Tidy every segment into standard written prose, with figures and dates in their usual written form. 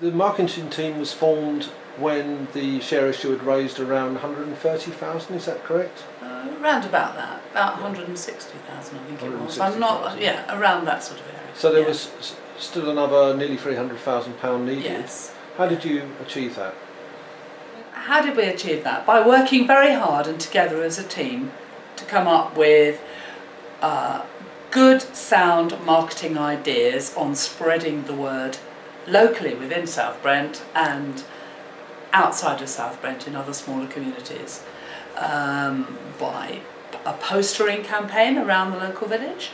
The marketing team was formed when the share issue had raised around 130,000, is that correct? Around about that, about 160,000 I think it was. I'm not, around that sort of area. So there was still another nearly £300,000 needed. Yes. How did you achieve that? How did we achieve that? By working very hard and together as a team to come up with good, sound marketing ideas on spreading the word locally within South Brent and outside of South Brent in other smaller communities, by a postering campaign around the local village,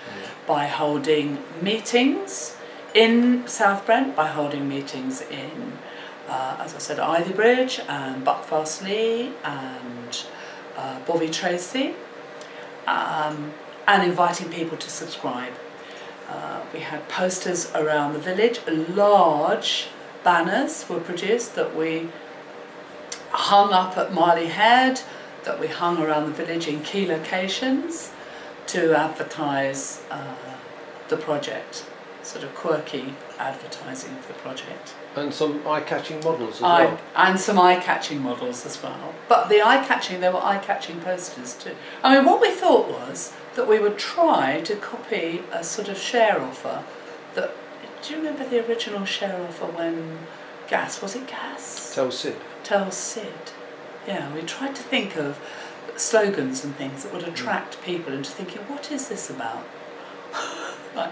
by holding meetings in South Brent, by holding meetings in, as I said, Ivybridge and Buckfastleigh and Bovey Tracy, and inviting people to subscribe. We had posters around the village, large banners were produced that we hung up at Marley Head, that we hung around the village in key locations to advertise the project, sort of quirky advertising for the project. And some eye-catching models as well. And some eye-catching models as well. But there were eye-catching posters too. I mean, what we thought was that we would try to copy a sort of share offer that, do you remember the original share offer when was it gas? Tell Sid. Tell Sid. Yeah, we tried to think of slogans and things that would attract people into thinking, what is this about? Like,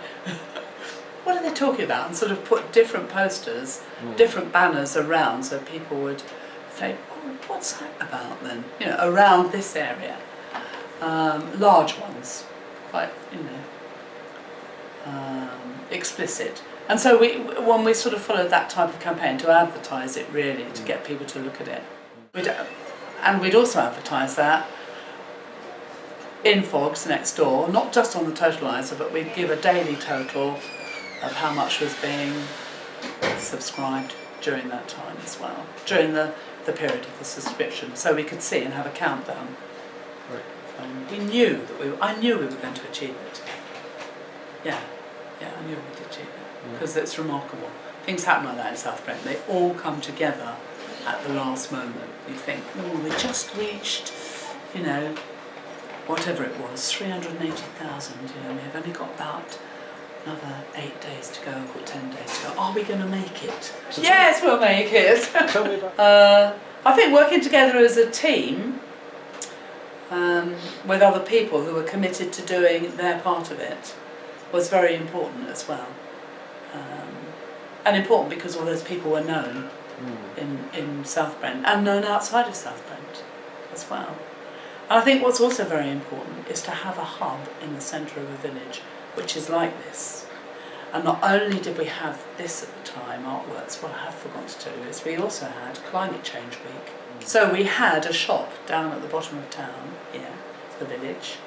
what are they talking about? And sort of put different posters, different banners around so people would think, oh, what's that about then? You know, around this area. Large ones, quite, explicit. And so when we sort of followed that type of campaign to advertise it really, to get people to look at it. We'd also advertise that in Fogs next door, not just on the totaliser, but we'd give a daily total of how much was being subscribed during that time as well, during the period of the subscription, so we could see and have a countdown. Right. I knew we were going to achieve it. Yeah, I knew we did achieve it, because it's remarkable. Things happen like that in South Brent. They all come together at the last moment. You think, oh, we just reached, whatever it was, 380,000, we've only got about another 8 days to go, or 10 days to go. Are we going to make it? So yes, we'll make it. Tell me about I think working together as a team with other people who were committed to doing their part of it was very important as well. And important because all those people were known in South Brent and known outside of South Brent as well. And I think what's also very important is to have a hub in the centre of a village which is like this. And not only did we have this at the time, Artworks, what I have forgotten to tell you is we also had Climate Change Week. So we had a shop down at the bottom of town here, the village.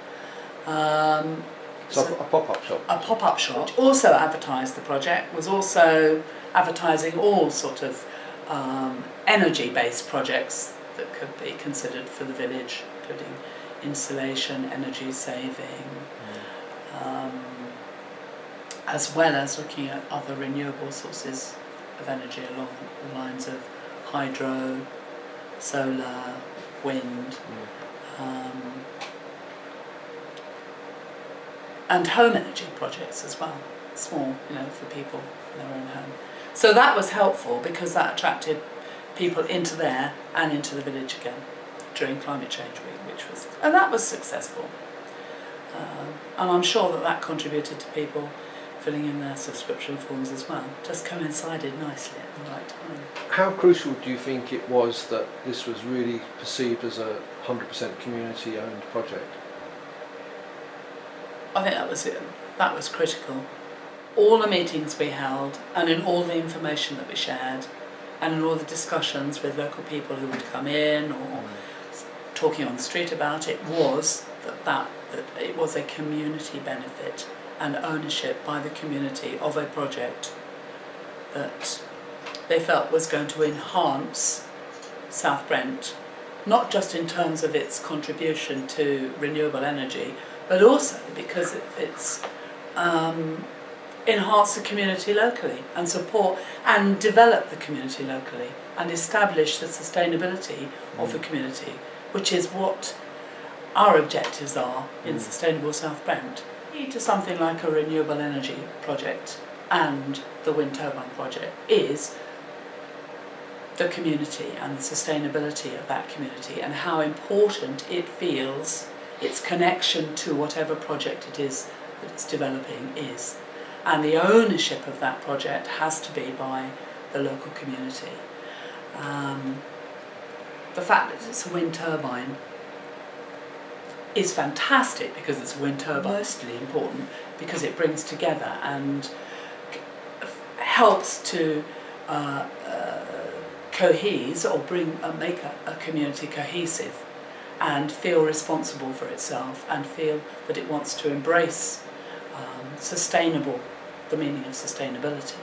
So a pop-up shop? A pop-up shop. Also advertised the project, was also advertising all sort of energy-based projects that could be considered for the village, including insulation, energy saving, as well as looking at other renewable sources of energy along the lines of hydro, solar, wind, and home energy projects as well, small, for people in their own home. So that was helpful because that attracted people into there and into the village again during Climate Change Week, and that was successful. And I'm sure that contributed to people filling in their subscription forms as well. Just coincided nicely at the right time. How crucial do you think it was that this was really perceived as a 100% community-owned project? I think that was critical. All the meetings we held, and in all the information that we shared, and in all the discussions with local people who would come in or talking on the street about it, was that it was a community benefit and ownership by the community of a project that they felt was going to enhance South Brent, not just in terms of its contribution to renewable energy, but also because it's enhance the community locally and support and develop the community locally and establish the sustainability of the community, which is what our objectives are in Sustainable South Brent. To something like a renewable energy project and the wind turbine project is the community and the sustainability of that community and how important it feels its connection to whatever project it is that it's developing is. And the ownership of that project has to be by the local community. The fact that it's a wind turbine is fantastic because it's a wind turbine. Mostly important because it brings together and helps to cohese or make a community cohesive and feel responsible for itself and feel that it wants to embrace the meaning of sustainability.